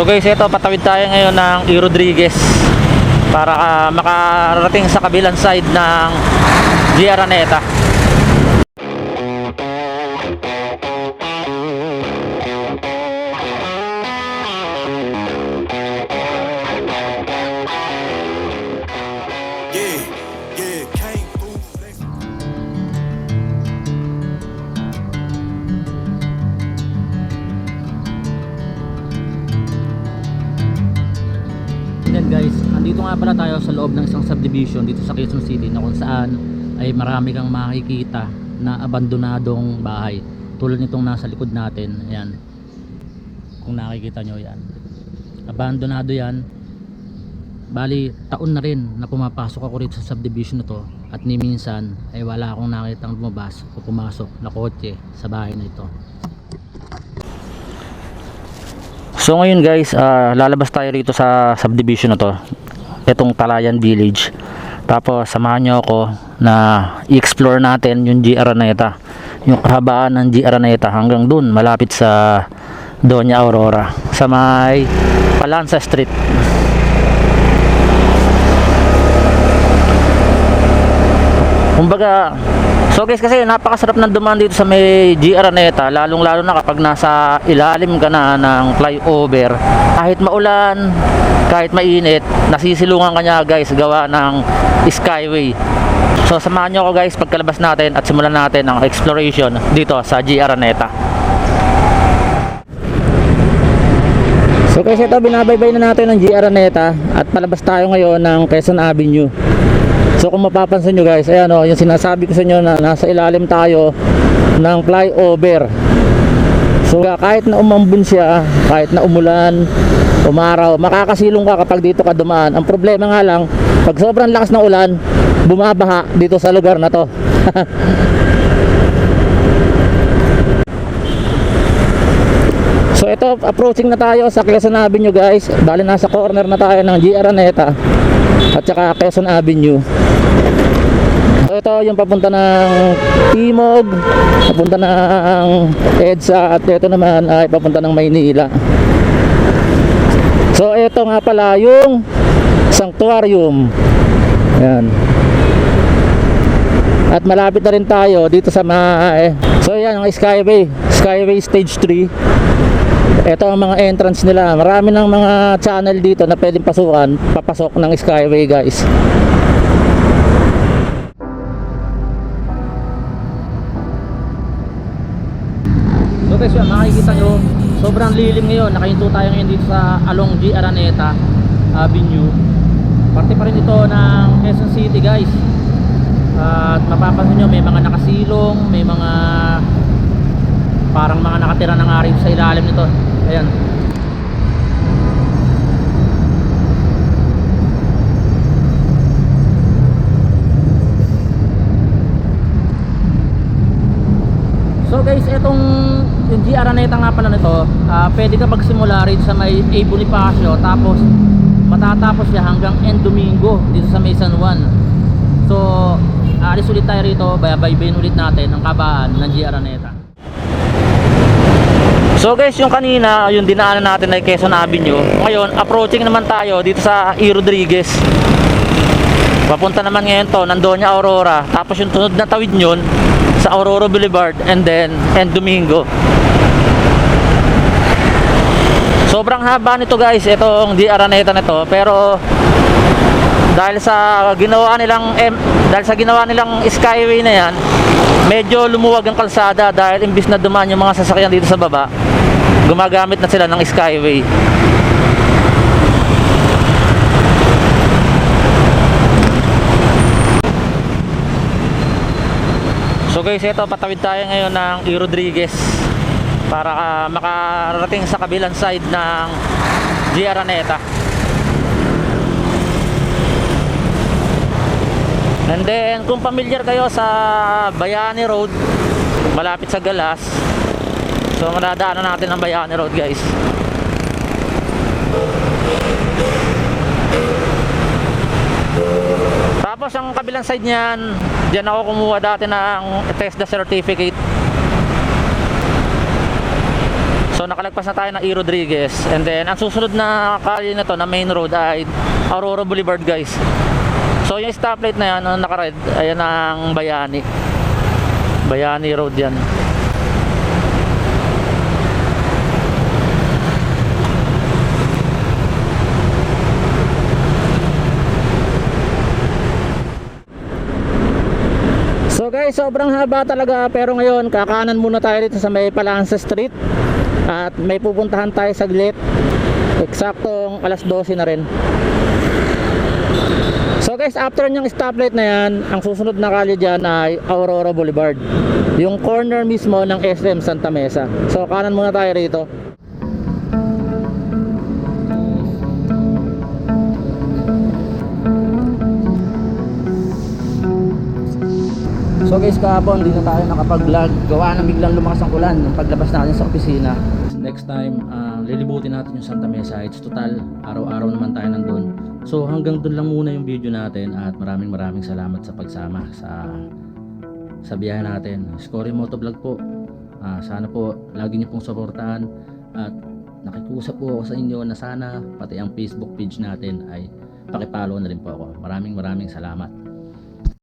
So guys, ito patawid tayo ngayon ng E. Rodriguez para makarating sa kabilang side ng G. Araneta. Yan guys, andito nga pala tayo sa loob ng isang subdivision dito sa Quezon City na kung saan ay marami kang makikita na abandonadong bahay tulad nitong nasa likod natin. Ayan, kung nakikita nyo yan, abandonado yan. Bali taon na rin na pumapasok ako rito sa subdivision na to at ni minsan ay wala akong nakitang lumabas o pumasok na kotse sa bahay na ito. So ngayon guys, lalabas tayo rito sa subdivision na to, itong Talayan Village. Tapos samahan nyo ako na i-explore natin yung G. Araneta, yung kahabaan ng G. Araneta hanggang dun malapit sa Doña Aurora sa may Palanza Street. Kumbaga, so guys, kasi napakasarap ng dumaan dito sa may G. Araneta, lalong lalo na kapag nasa ilalim ka na ng flyover. Kahit maulan, kahit mainit, nasisilungan ka niya guys gawa ng skyway. So samahan nyo ako guys pagkalabas natin at simulan natin ang exploration dito sa G. Araneta. So guys, ito binabaybay na natin ng G. Araneta at palabas tayo ngayon ng Quezon Avenue. So kung mapapansin nyo guys, ayan o, yung sinasabi ko sa inyo na nasa ilalim tayo ng flyover. So kahit na umambun siya, kahit na umulan, umaraw, makakasilong ka kapag dito ka dumaan. Ang problema nga lang, pag sobrang lakas ng ulan, bumabaha dito sa lugar na to. So ito, approaching na tayo sa Quezon Avenue guys. Bali nasa corner na tayo ng G. Araneta at saka Quezon Avenue. So ito yung papunta ng Timog, papunta ng EDSA, at ito naman ay papunta ng Maynila. So ito nga pala yung Sanctuarium. Ayan. At malapit na rin tayo dito sa so yan ang Skyway Stage 3. Ito ang mga entrance nila. Marami ng mga channel dito na pwedeng pasukan, papasok ng Skyway guys. So guys, yan, makikita nyo, sobrang lilim ngayon. Nakahinto tayo ngayon dito sa along G. Araneta Avenue. Parte pa rin ito ng Quezon City guys. At mapapansin nyo, may mga nakasilong, may mga parang mga nakatira ng ari sa ilalim nito. Ayan. So guys, itong yung G. Araneta nga pala nito, pwede ka magsimula rin sa may A. Bonifacio, tapos matatapos siya hanggang End Domingo dito sa may San Juan. So alis ulit tayo rito, baybaybayin ulit natin ang kabaan ng G. Araneta. So guys, yung kanina, yung dinaanan natin ay Quezon Avenue. Ngayon, approaching naman tayo dito sa E. Rodriguez. Papunta naman ngayon to ng Doña Aurora. Tapos yung tunod na tawid nyon sa Aurora Boulevard and then End Domingo. Sobrang haba nito guys, itong G. Araneta nito. Pero dahil sa ginawa nilang skyway na yan, medyo lumuwag ang kalsada dahil imbis na dumaan yung mga sasakyan dito sa baba, gumagamit na sila ng skyway. So guys, ito patawid tayo ngayon ng E. Rodriguez para makarating sa kabilang side ng G. Araneta. And then kung familiar kayo sa Bayani Road, malapit sa Galas, so madadaanan natin ang Bayani Road guys. Tapos ang kabilang side niyan, diyan ako kumuha dati ng TESDA certificate. So So nakalagpas na tayo ng E. Rodriguez, and then ang susunod na kalye na to na main road ay Aurora Boulevard guys. So yung stoplight na yan, ang naka-red, ayan ang Bayani Road yan. So guys, sobrang haba talaga, pero ngayon kakanan muna tayo dito sa may Palanza Street at may pupuntahan tayo saglit. Eksaktong alas 12 na rin. So guys, after nyang stoplight na yan, ang susunod na kalye dyan ay Aurora Boulevard, yung corner mismo ng SM Santa Mesa. So kanan muna tayo rito. So guys, kahapon di na tayo nakapag-vlog gawa na biglang lumakas ang ulan nung paglabas natin sa opisina. Next time, lilibutin natin yung Santa Mesa. It's total, araw-araw naman tayo nandun. So hanggang dun lang muna yung video natin at maraming salamat sa pagsama sa biyahe natin. Scory Motovlog po. Sana po lagi niyo pong suportahan at nakikusap po ako sa inyo na sana pati ang Facebook page natin ay pakipollow na rin po ako. Maraming salamat.